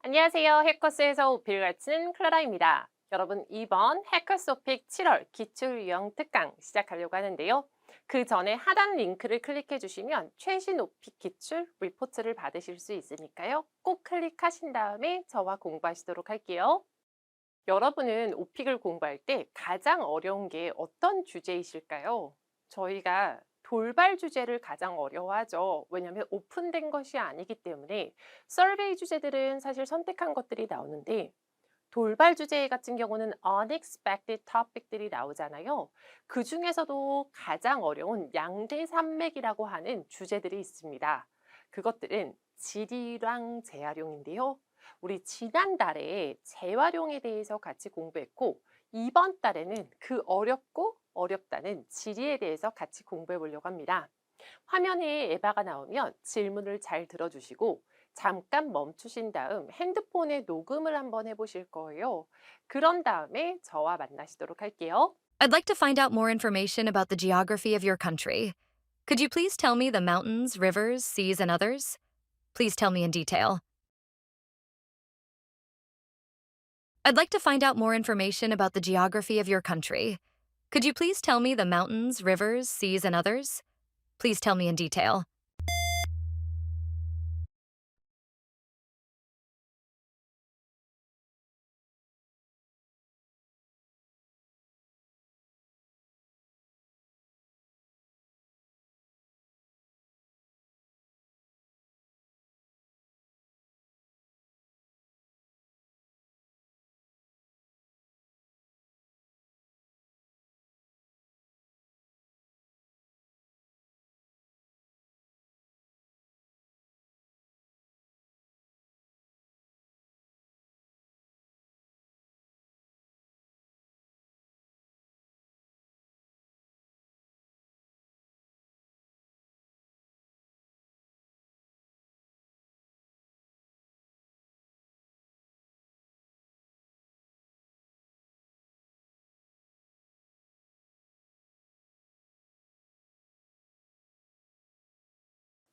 안녕하세요. 해커스에서 오피를 가르치는 클라라입니다. 여러분, 이번 해커스 오픽 7월 기출 유형 특강 시작하려고 하는데요. 그 전에 하단 링크를 클릭해 주시면 최신 오픽 기출 리포트를 받으실 수 있으니까요. 꼭 클릭하신 다음에 저와 공부하시도록 할게요. 여러분은 오픽을 공부할 때 가장 어려운 게 어떤 주제이실까요? 저희가 돌발 주제를 가장 어려워하죠. 왜냐하면 오픈된 것이 아니기 때문에 서베이 주제들은 사실 선택한 것들이 나오는데 돌발 주제 같은 경우는 unexpected topic들이 나오잖아요. 그 중에서도 가장 어려운 양대 산맥이라고 하는 주제들이 있습니다. 그것들은 질이랑 재활용인데요. 우리 지난달에 재활용에 대해서 같이 공부했고 이번 달에는 그 어렵고 어렵다는 지리에 대해서 같이 공부해 보려고 합니다. 화면에 에바가 나오면 질문을 잘 들어주시고 잠깐 멈추신 다음 핸드폰에 녹음을 한번 해보실 거예요. 그런 다음에 저와 만나시도록 할게요. I'd like to find out more information about the geography of your country. Could you please tell me the mountains, rivers, seas, and others? Please tell me in detail. I'd like to find out more information about the geography of your country. Could you please tell me the mountains, rivers, seas, and others? Please tell me in detail.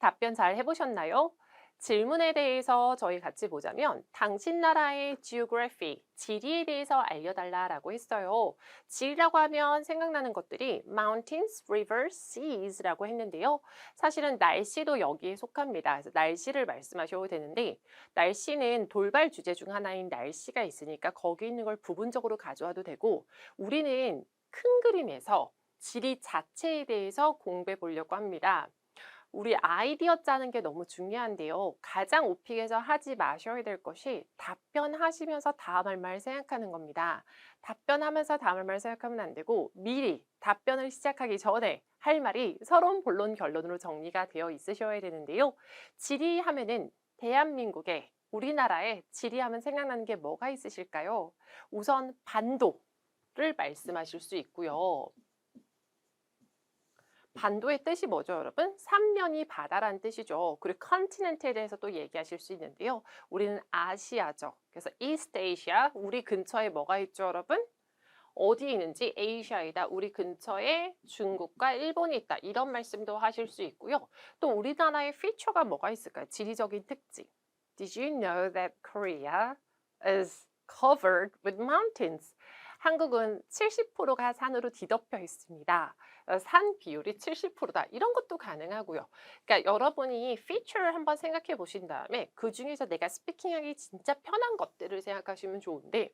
답변 잘 해보셨나요? 질문에 대해서 저희 같이 보자면 당신 나라의 geography, 지리에 대해서 알려달라라고 했어요. 지리라고 하면 생각나는 것들이 mountains, rivers, seas라고 했는데요. 사실은 날씨도 여기에 속합니다. 그래서 날씨를 말씀하셔도 되는데 날씨는 돌발 주제 중 하나인 날씨가 있으니까 거기 있는 걸 부분적으로 가져와도 되고 우리는 큰 그림에서 지리 자체에 대해서 공부해 보려고 합니다. 우리 아이디어 짜는 게 너무 중요한데요. 가장 오픽에서 하지 마셔야 될 것이 답변하시면서 다음 할 말 생각하는 겁니다. 답변하면서 다음 할 말 생각하면 안 되고 미리 답변을 시작하기 전에 할 말이 서론, 본론, 결론으로 정리가 되어 있으셔야 되는데요. 지리하면은 대한민국의 우리나라에 지리하면 생각나는 게 뭐가 있으실까요? 우선 반도를 말씀하실 수 있고요. 반도의 뜻이 뭐죠, 여러분? 삼면이 바다라는 뜻이죠. 그리고 컨티넨트에 대해서 또 얘기하실 수 있는데요. 우리는 아시아죠. 그래서 이스트 에이시아, 우리 근처에 뭐가 있죠, 여러분? 어디에 있는지 에이시아이다. 우리 근처에 중국과 일본이 있다. 이런 말씀도 하실 수 있고요. 또 우리나라의 피처가 뭐가 있을까요? 지리적인 특징. Did you know that Korea is covered with mountains? 한국은 70%가 산으로 뒤덮여 있습니다. 산 비율이 70%다. 이런 것도 가능하고요. 그러니까 여러분이 피처를 한번 생각해 보신 다음에 그중에서 내가 스피킹하기 진짜 편한 것들을 생각하시면 좋은데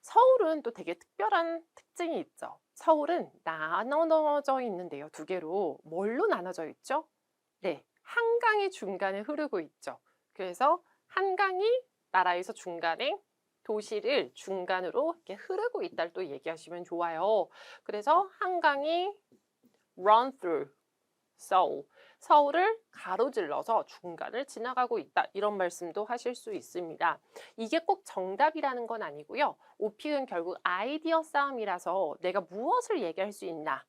서울은 또 되게 특별한 특징이 있죠. 서울은 나눠져 있는데요. 두 개로. 뭘로 나눠져 있죠? 네. 한강이 중간에 흐르고 있죠. 그래서 한강이 나라에서 중간에 도시를 중간으로 이렇게 흐르고 있다를 또 얘기하시면 좋아요. 그래서 한강이 run through Seoul. 서울을 가로질러서 중간을 지나가고 있다. 이런 말씀도 하실 수 있습니다. 이게 꼭 정답이라는 건 아니고요. 오픽은 결국 아이디어 싸움이라서 내가 무엇을 얘기할 수 있나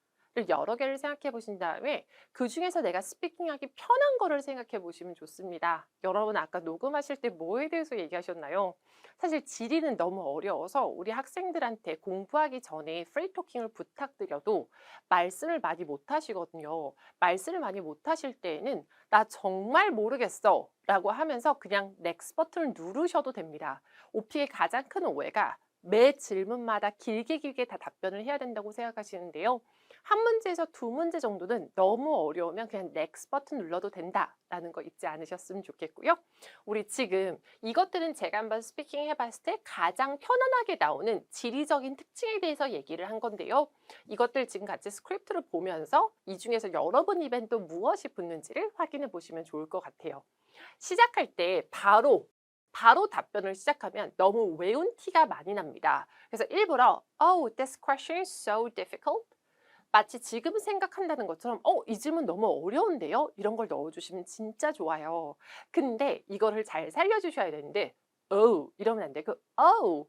여러 개를 생각해 보신 다음에 그 중에서 내가 스피킹하기 편한 거를 생각해 보시면 좋습니다. 여러분 아까 녹음하실 때 뭐에 대해서 얘기하셨나요? 사실 지리는 너무 어려워서 우리 학생들한테 공부하기 전에 프리토킹을 부탁드려도 말씀을 많이 못 하시거든요. 말씀을 많이 못 하실 때에는 나 정말 모르겠어 라고 하면서 그냥 넥스트 버튼을 누르셔도 됩니다. 오피의 가장 큰 오해가 매 질문마다 길게 다 답변을 해야 된다고 생각하시는데요. 한 문제에서 두 문제 정도는 너무 어려우면 그냥 넥스트 버튼 눌러도 된다라는 거 잊지 않으셨으면 좋겠고요. 우리 지금 이것들은 제가 한번 스피킹 해봤을 때 가장 편안하게 나오는 지리적인 특징에 대해서 얘기를 한 건데요. 이것들 지금 같이 스크립트를 보면서 이 중에서 여러분 입엔 또 무엇이 붙는지를 확인해 보시면 좋을 것 같아요. 시작할 때 바로 답변을 시작하면 너무 외운 티가 많이 납니다. 그래서 일부러 Oh, this question is so difficult. 마치 지금 생각한다는 것처럼 이 질문 너무 어려운데요? 이런 걸 넣어주시면 진짜 좋아요. 근데 이거를 잘 살려주셔야 되는데 Oh 이러면 안 되고 Oh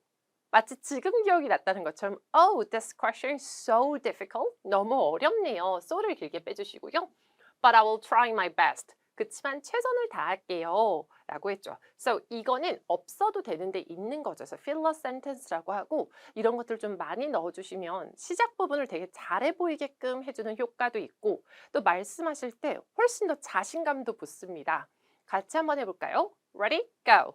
마치 지금 기억이 났다는 것처럼 Oh, this question is so difficult. 너무 어렵네요. so를 길게 빼주시고요. But I will try my best. 그치만 최선을 다할게요. 라고 했죠. So 이거는 없어도 되는데 있는 거죠. 그래서 filler sentence라고 하고 이런 것들 좀 많이 넣어주시면 시작 부분을 되게 잘해 보이게끔 해주는 효과도 있고 또 말씀하실 때 훨씬 더 자신감도 붙습니다. 같이 한번 해볼까요? Ready? Go!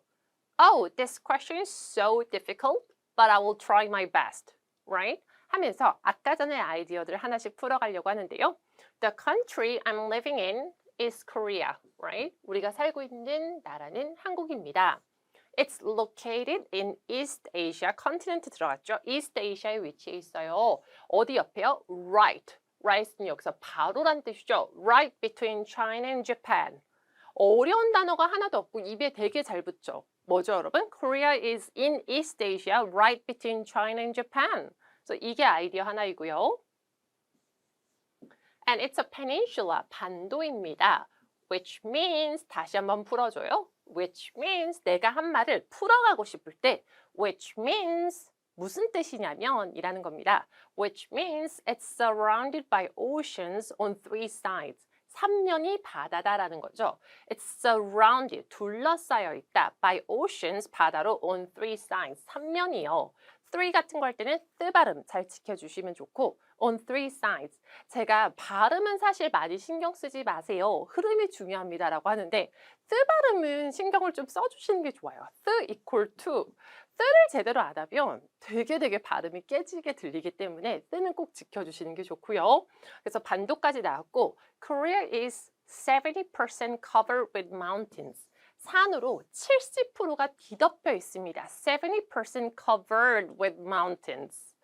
Oh, this question is so difficult, but I will try my best. Right? 하면서 아까 전에 아이디어들 하나씩 풀어가려고 하는데요. The country I'm living in is Korea, right? 우리가 살고 있는 나라는 한국입니다. It's located in East Asia. 컨티넨트 들어갔죠? East Asia에 위치해 있어요. 어디 옆에요? Right. Right은 여기서 바로란 뜻이죠. Right between China and Japan. 어려운 단어가 하나도 없고 입에 되게 잘 붙죠. 뭐죠, 여러분? Korea is in East Asia, right between China and Japan. 그래서 이게 아이디어 하나이고요. And it's a peninsula, 반도입니다. Which means, 다시 한번 풀어줘요. Which means, 내가 한 말을 풀어가고 싶을 때 which means, 무슨 뜻이냐면 이라는 겁니다. Which means it's surrounded by oceans on three sides. 삼면이 바다다라는 거죠. It's surrounded, 둘러싸여 있다. By oceans, 바다로 on three sides. 삼면이요. three 같은 거 할 때는 뜨 발음 잘 지켜주시면 좋고 on three sides. 제가 발음은 사실 많이 신경 쓰지 마세요. 흐름이 중요합니다라고 하는데 뜨 발음은 신경을 좀 써주시는 게 좋아요. 뜨 equal to. 뜨를 제대로 안 하면 되게 발음이 깨지게 들리기 때문에 뜨는 꼭 지켜주시는 게 좋고요. 그래서 반도까지 나왔고 Korea is 70% covered with mountains. 산으로 70%가 뒤덮여 있습니다. 70% covered with mountains.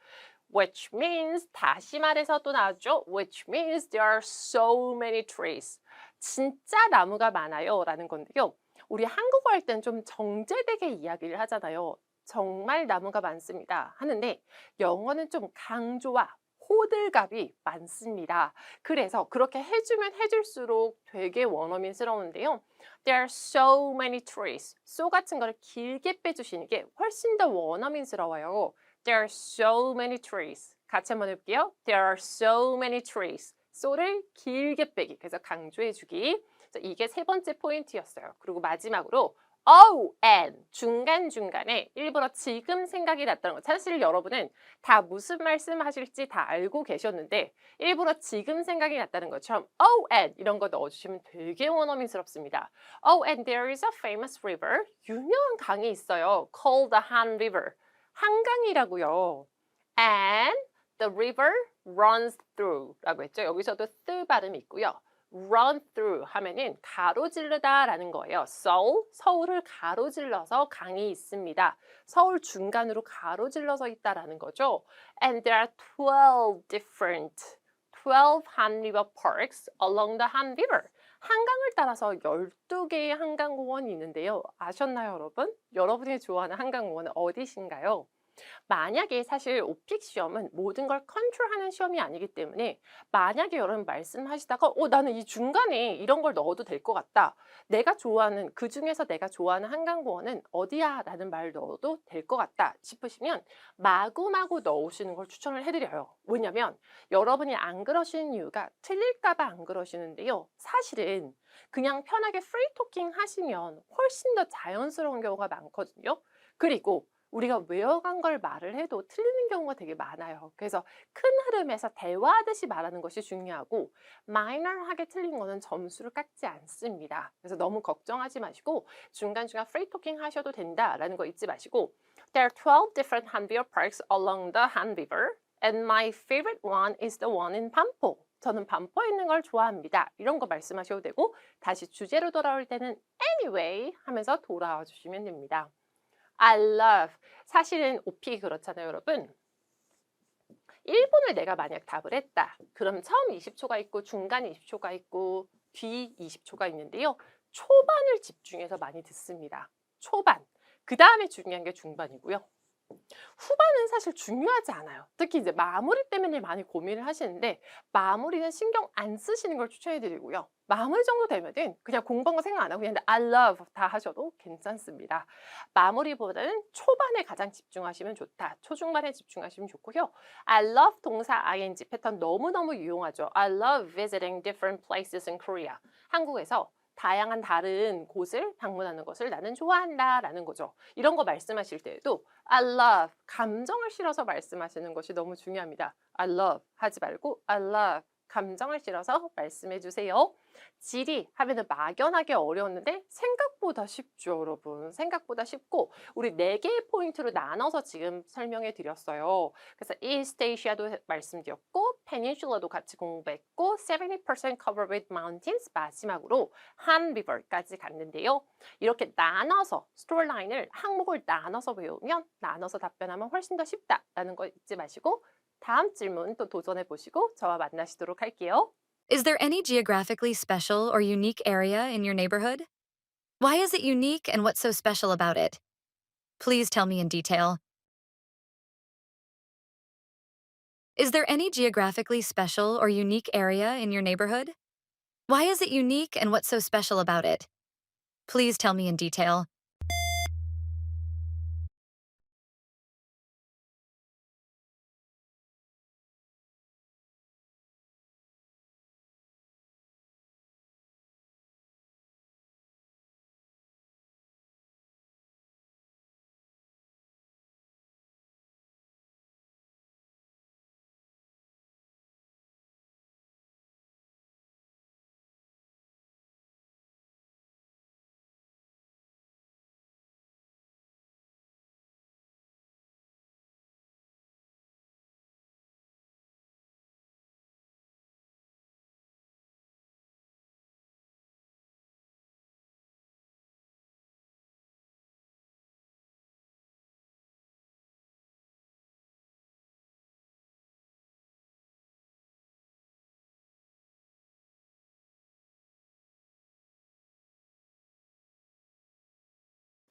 Which means, 다시 말해서 또 나왔죠. Which means there are so many trees. 진짜 나무가 많아요. 라는 건데요. 우리 한국어 할 땐 좀 정제되게 이야기를 하잖아요. 정말 나무가 많습니다. 하는데 영어는 좀 강조와 호들갑이 많습니다. 그래서 그렇게 해주면 해줄수록 되게 원어민스러운데요. There are so many trees. so 같은 거를 길게 빼주시는 게 훨씬 더 원어민스러워요. There are so many trees. 같이 한번 해볼게요. There are so many trees. so를 길게 빼기. 그래서 강조해주기. 이게 세 번째 포인트였어요. 그리고 마지막으로 oh, and 중간중간에 일부러 지금 생각이 났다는 거. 사실 여러분은 다 무슨 말씀 하실지 다 알고 계셨는데 일부러 지금 생각이 났다는 것처럼 oh, and 이런 거 넣어주시면 되게 원어민스럽습니다. Oh, and there is a famous river. 유명한 강이 있어요. Called the Han River. 한강이라고요. And the river runs through 라고 했죠. 여기서도 뜨 발음이 있고요. run through 하면은 가로지르다라는 거예요. 서울을 가로질러서 강이 있습니다. 서울 중간으로 가로질러서 있다라는 거죠. And there are 12 Han River parks along the Han River. 한강을 따라서 12개의 한강공원이 있는데요. 아셨나요, 여러분? 여러분이 좋아하는 한강공원은 어디신가요? 만약에 사실 오픽 시험은 모든 걸 컨트롤하는 시험이 아니기 때문에 만약에 여러분 말씀하시다가 나는 이 중간에 이런 걸 넣어도 될 것 같다. 내가 좋아하는 그중에서 내가 좋아하는 한강공원은 어디야? 라는 말 넣어도 될 것 같다 싶으시면 마구마구 넣으시는 걸 추천을 해드려요. 왜냐면 여러분이 안 그러시는 이유가 틀릴까 봐 안 그러시는데요. 사실은 그냥 편하게 프리 토킹 하시면 훨씬 더 자연스러운 경우가 많거든요. 그리고 우리가 외워간 걸 말을 해도 틀리는 경우가 되게 많아요. 그래서 큰 흐름에서 대화하듯이 말하는 것이 중요하고 마이너하게 틀린 거는 점수를 깎지 않습니다. 그래서 너무 걱정하지 마시고 중간중간 프리 토킹 하셔도 된다라는 거 잊지 마시고 There are 12 different Han River parks along the Han River and my favorite one is the one in Banpo. 저는 반포에 있는 걸 좋아합니다. 이런 거 말씀하셔도 되고 다시 주제로 돌아올 때는 anyway 하면서 돌아와 주시면 됩니다. I love. 사실은 오픽이 그렇잖아요, 여러분. 1분을 내가 만약 답을 했다. 그럼 처음 20초가 있고 중간 20초가 있고 뒤 20초가 있는데요. 초반을 집중해서 많이 듣습니다. 초반. 그 다음에 중요한 게 중반이고요. 후반은 사실 중요하지 않아요. 특히 이제 마무리 때문에 많이 고민을 하시는데 마무리는 신경 안 쓰시는 걸 추천해 드리고요. 마무리 정도 되면은 그냥 공부한 거 생각 안 하고 그냥 I love 다 하셔도 괜찮습니다. 마무리보다는 초반에 가장 집중하시면 좋다. 초중반에 집중하시면 좋고요. I love 동사 ing 패턴 너무너무 유용하죠. I love visiting different places in Korea. 한국에서 다양한 다른 곳을 방문하는 것을 나는 좋아한다 라는 거죠. 이런 거 말씀하실 때에도 I love, 감정을 실어서 말씀하시는 것이 너무 중요합니다. I love 하지 말고 I love, 감정을 실어서 말씀해 주세요. 지리 하면은 막연하게 어려웠는데 생각보다 쉽죠, 여러분. 생각보다 쉽고 우리 4개의 포인트로 나눠서 지금 설명해 드렸어요. 그래서 East Asia도 말씀드렸고 Peninsula도 같이 공부했고 70% covered with mountains 마지막으로 Han River까지 갔는데요. 이렇게 나눠서 스토리라인을 항목을 나눠서 외우면 나눠서 답변하면 훨씬 더 쉽다라는 거 잊지 마시고 다음 질문 또 도전해 보시고 저와 만나시도록 할게요. Is there any geographically special or unique area in your neighborhood? Why is it unique and what's so special about it? Please tell me in detail. Is there any geographically special or unique area in your neighborhood? Why is it unique and what's so special about it? Please tell me in detail.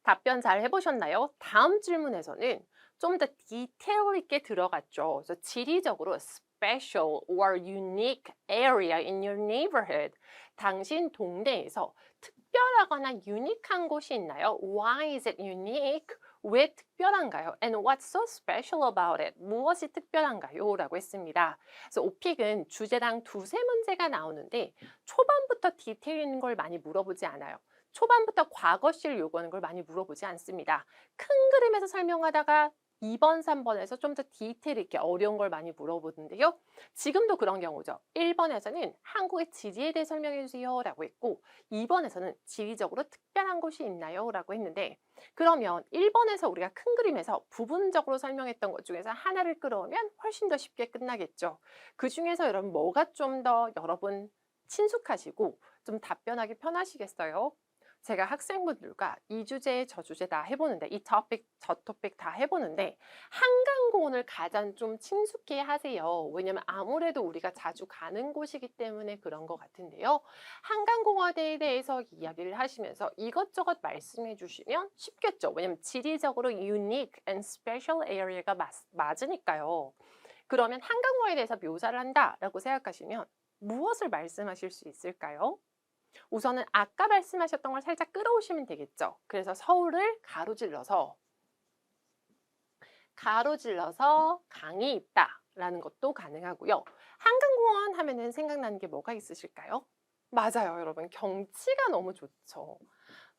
답변 잘 해보셨나요? 다음 질문에서는 좀 더 디테일 있게 들어갔죠. 그래서 지리적으로 special or unique area in your neighborhood. 당신 동네에서 특별하거나 유니크한 곳이 있나요? Why is it unique? 왜 특별한가요? And what's so special about it? 무엇이 특별한가요? 라고 했습니다. 그래서 오픽은 주제당 두세 문제가 나오는데 초반부터 디테일 있는 걸 많이 물어보지 않아요. 초반부터 과거시를 요구하는 걸 많이 물어보지 않습니다. 큰 그림에서 설명하다가 2번, 3번에서 좀 더 디테일 있게 어려운 걸 많이 물어보는데요. 지금도 그런 경우죠. 1번에서는 한국의 지리에 대해 설명해 주세요 라고 했고 2번에서는 지리적으로 특별한 곳이 있나요? 라고 했는데 그러면 1번에서 우리가 큰 그림에서 부분적으로 설명했던 것 중에서 하나를 끌어오면 훨씬 더 쉽게 끝나겠죠. 그 중에서 여러분 뭐가 좀 더 여러분 친숙하시고 좀 답변하기 편하시겠어요? 제가 학생분들과 이 주제, 저 주제 다 해보는데, 이 토픽, 저 토픽 다 해보는데, 한강공원을 가장 좀 친숙해 하세요. 왜냐면 아무래도 우리가 자주 가는 곳이기 때문에 그런 것 같은데요. 한강공원에 대해서 이야기를 하시면서 이것저것 말씀해 주시면 쉽겠죠. 왜냐면 지리적으로 unique and special area가 맞으니까요. 그러면 한강공원에 대해서 묘사를 한다라고 생각하시면 무엇을 말씀하실 수 있을까요? 우선은 아까 말씀하셨던 걸 살짝 끌어오시면 되겠죠. 그래서 서울을 가로질러서 강이 있다라는 것도 가능하고요. 한강공원 하면은 생각나는 게 뭐가 있으실까요? 맞아요, 여러분. 경치가 너무 좋죠.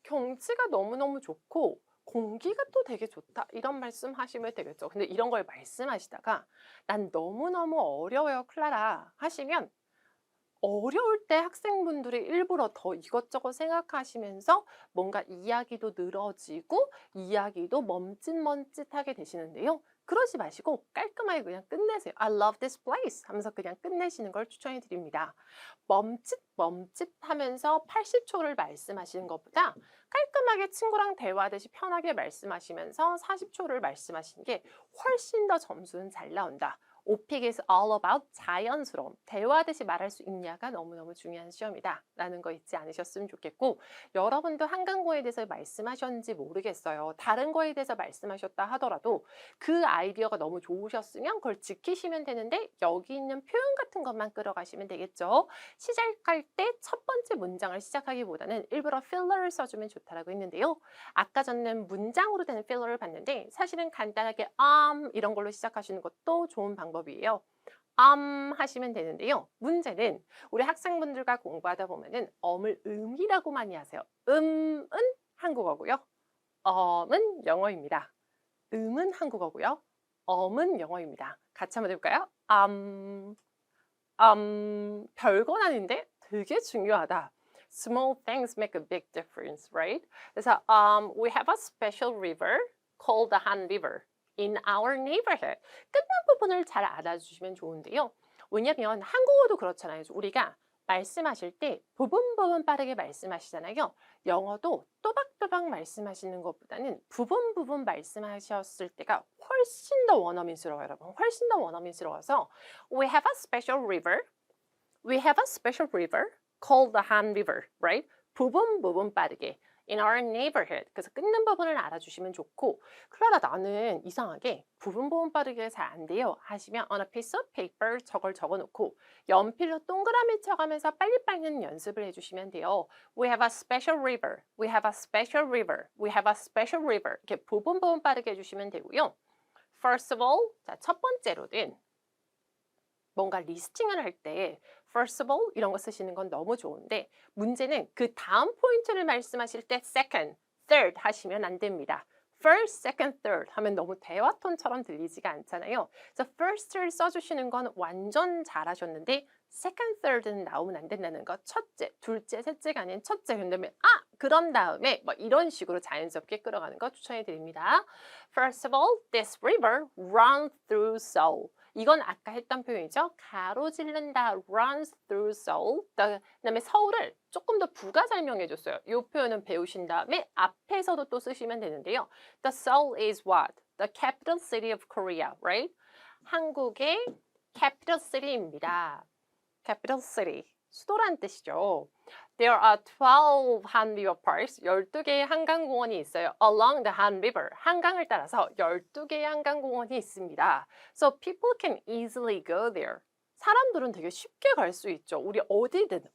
경치가 너무너무 좋고 공기가 또 되게 좋다. 이런 말씀 하시면 되겠죠. 근데 이런 걸 말씀하시다가 난 너무너무 어려워요, 클라라 하시면 어려울 때 학생분들이 일부러 더 이것저것 생각하시면서 뭔가 이야기도 늘어지고 이야기도 멈칫멈칫하게 되시는데요. 그러지 마시고 깔끔하게 그냥 끝내세요. I love this place 하면서 그냥 끝내시는 걸 추천해 드립니다. 멈칫하면서 80초를 말씀하시는 것보다 깔끔하게 친구랑 대화하듯이 편하게 말씀하시면서 40초를 말씀하시는 게 훨씬 더 점수는 잘 나온다. 오픽 is all about 자연스러움. 대화하듯이 말할 수 있냐가 너무너무 중요한 시험이다. 라는 거 잊지 않으셨으면 좋겠고, 여러분도 한강공원에 대해서 말씀하셨는지 모르겠어요. 다른 거에 대해서 말씀하셨다 하더라도 그 아이디어가 너무 좋으셨으면 그걸 지키시면 되는데 여기 있는 표현 같은 것만 끌어가시면 되겠죠. 시작할 때 첫 번째 문장을 시작하기보다는 일부러 필러를 써주면 좋다라고 했는데요. 아까 전에는 문장으로 되는 필러를 봤는데 사실은 간단하게 이런 걸로 시작하시는 것도 좋은 방법이에요. 하시면 되는데요. 문제는 우리 학생분들과 공부하다 보면은 을 음이라고 많이 하세요. 은 한국어고요. 은 영어입니다. 음은 한국어고요. 은 영어입니다. 같이 한번 해볼까요? 별건 아닌데 되게 중요하다. Small things make a big difference, right? 그래서 we have a special river called the Han River in our neighborhood. 끝난 부분을 잘 알아주시면 좋은데요. 왜냐면 한국어도 그렇잖아요. 우리가 말씀하실 때 부분 빠르게 말씀하시잖아요. 영어도 또박또박 말씀하시는 것보다는 부분 말씀하셨을 때가 훨씬 더 원어민스러워요, 여러분. 훨씬 더 원어민스러워서 we have a special river. We have a special river called the Han River, right? 부분 빠르게. In our neighborhood. 그래서 끊는 부분을 알아주시면 좋고, 클라라 나는 이상하게 부분 빠르게 잘 안 돼요 하시면 on a piece of paper 저걸 적어놓고 연필로 동그라미 쳐가면서 빨리빨리 연습을 해주시면 돼요. We have a special river. We have a special river. We have a special river. 이렇게 부분 빠르게 해주시면 되고요. First of all, 자, 첫 번째로는 뭔가 리스팅을 할 때 first of all 이런 거 쓰시는 건 너무 좋은데 문제는 그 다음 포인트를 말씀하실 때 second, third 하시면 안 됩니다. first, second, third 하면 너무 대화 톤처럼 들리지가 않잖아요. 그래서 first를 써주시는 건 완전 잘하셨는데 second, third는 나오면 안 된다는 거. 첫째, 둘째, 셋째가 아닌 첫째. 그다음에 그런 다음에 뭐 이런 식으로 자연스럽게 끌어가는 거 추천해 드립니다. First of all, this river runs through Seoul. 이건 아까 했던 표현이죠. 가로지른다, runs through Seoul. 그다음에 서울을 조금 더 부가 설명해 줬어요. 이 표현은 배우신 다음에 앞에서도 또 쓰시면 되는데요. The Seoul is what? The capital city of Korea, right? 한국의 capital city입니다. capital city, 수도란 뜻이죠. There are 12 Han River Parks, 12개의 한강공원이 있어요. Along the Han River, 한강을 따라서 12개의 한강공원이 있습니다. So people can easily go there. 사람들은 되게 쉽게 갈 수 있죠. 우리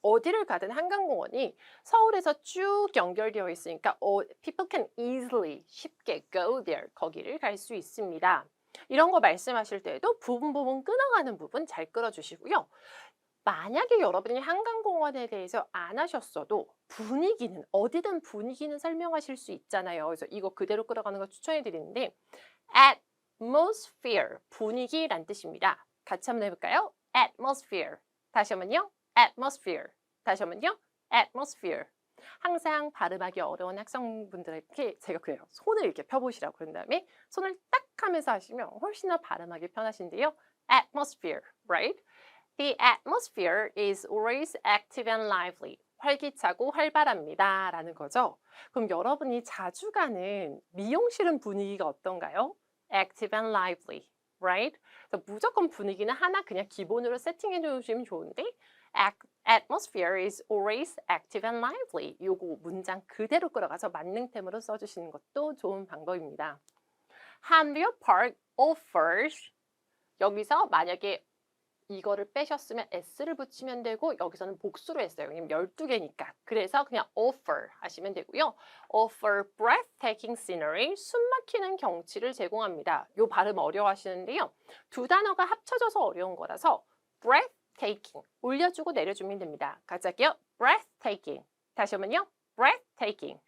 어디를 가든 한강공원이 서울에서 쭉 연결되어 있으니까 people can easily, 쉽게 go there, 거기를 갈 수 있습니다. 이런 거 말씀하실 때에도 부분 끊어가는 부분 잘 끌어주시고요. 만약에 여러분이 한강공원에 대해서 안 하셨어도 분위기는 어디든 분위기는 설명하실 수 있잖아요. 그래서 이거 그대로 끌어가는 거 추천해 드리는데 atmosphere, 분위기란 뜻입니다. 같이 한번 해볼까요? atmosphere. 다시 한번요. atmosphere. 다시 한번요. atmosphere. 항상 발음하기 어려운 학생분들에게 제가 그래요. 손을 이렇게 펴보시라고 그런 다음에 손을 딱 하면서 하시면 훨씬 더 발음하기 편하신데요. atmosphere, right? The atmosphere is always active and lively. 활기차고 활발합니다 라는 거죠. 그럼 여러분이 자주 가는 미용실은 분위기가 어떤가요? Active and lively, right? 그래서 무조건 분위기는 하나 그냥 기본으로 세팅해 주시면 좋은데 atmosphere is always active and lively. 요거 문장 그대로 끌어가서 만능템으로 써주시는 것도 좋은 방법입니다. Hanweo Park offers 여기서 만약에 이거를 빼셨으면 s를 붙이면 되고 여기서는 복수로 했어요. 왜냐면 12개니까. 그래서 그냥 offer 하시면 되고요. offer breathtaking scenery, 숨막히는 경치를 제공합니다. 요 발음 어려워하시는데요. 두 단어가 합쳐져서 어려운 거라서 breathtaking 올려주고 내려주면 됩니다. 같이 할게요. breathtaking. 다시 한번요. breathtaking.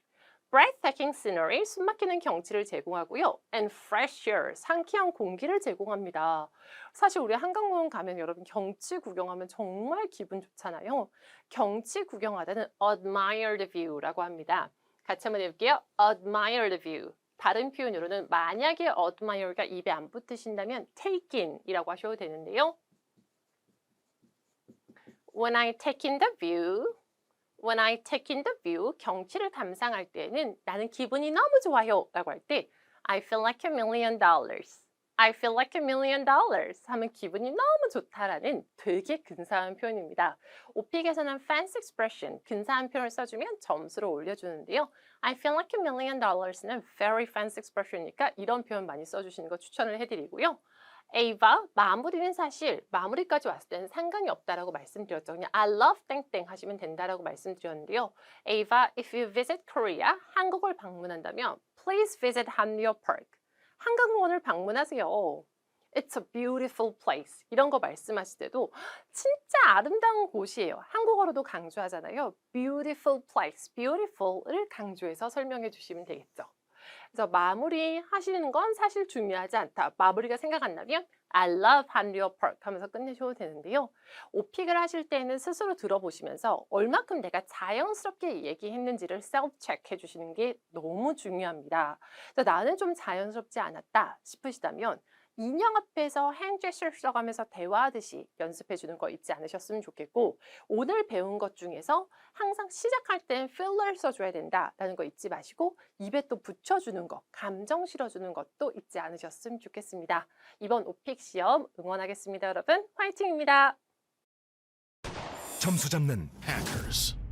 breathtaking scenery, 숨막히는 경치를 제공하고요. and fresh air, 상쾌한 공기를 제공합니다. 사실 우리 한강공원 가면 여러분 경치 구경하면 정말 기분 좋잖아요. 경치 구경하다는 admire the view라고 합니다. 같이 한번 해볼게요. admire the view. 다른 표현으로는 만약에 admire가 입에 안 붙으신다면 take in이라고 하셔도 되는데요. When I take in the view, When I take in the view, 경치를 감상할 때는 나는 기분이 너무 좋아요 라고 할 때 I feel like $1,000,000. I feel like $1,000,000 하면 기분이 너무 좋다라는 되게 근사한 표현입니다. 오픽에서는 fancy expression, 근사한 표현을 써주면 점수를 올려주는데요. I feel like $1,000,000는 very fancy expression이니까 이런 표현 많이 써주시는 거 추천을 해드리고요. Ava, 마무리는 사실 마무리까지 왔을 때는 상관이 없다라고 말씀드렸죠. 그냥 I love 땡땡 하시면 된다라고 말씀드렸는데요. Ava, if you visit Korea, 한국을 방문한다면 please visit Hanweo Park. 한강공원을 방문하세요. It's a beautiful place. 이런 거 말씀하실 때도 진짜 아름다운 곳이에요. 한국어로도 강조하잖아요. Beautiful place, beautiful을 강조해서 설명해 주시면 되겠죠. 그래서 마무리 하시는 건 사실 중요하지 않다. 마무리가 생각 안 나면 I love Hanweo Park 하면서 끝내셔도 되는데요. 오픽을 하실 때는 스스로 들어보시면서 얼마큼 내가 자연스럽게 얘기했는지를 셀프-체크 해주시는 게 너무 중요합니다. 그래서 나는 좀 자연스럽지 않았다 싶으시다면 인형 앞에서 hand gesture 써가면서 대화하듯이 연습해 주는 거 잊지 않으셨으면 좋겠고 오늘 배운 것 중에서 항상 시작할 땐 filler를 써줘야 된다라는 거 잊지 마시고 입에 또 붙여주는 거, 감정 실어주는 것도 잊지 않으셨으면 좋겠습니다. 이번 오픽 시험 응원하겠습니다. 여러분 화이팅입니다. 점수 잡는 Hackers.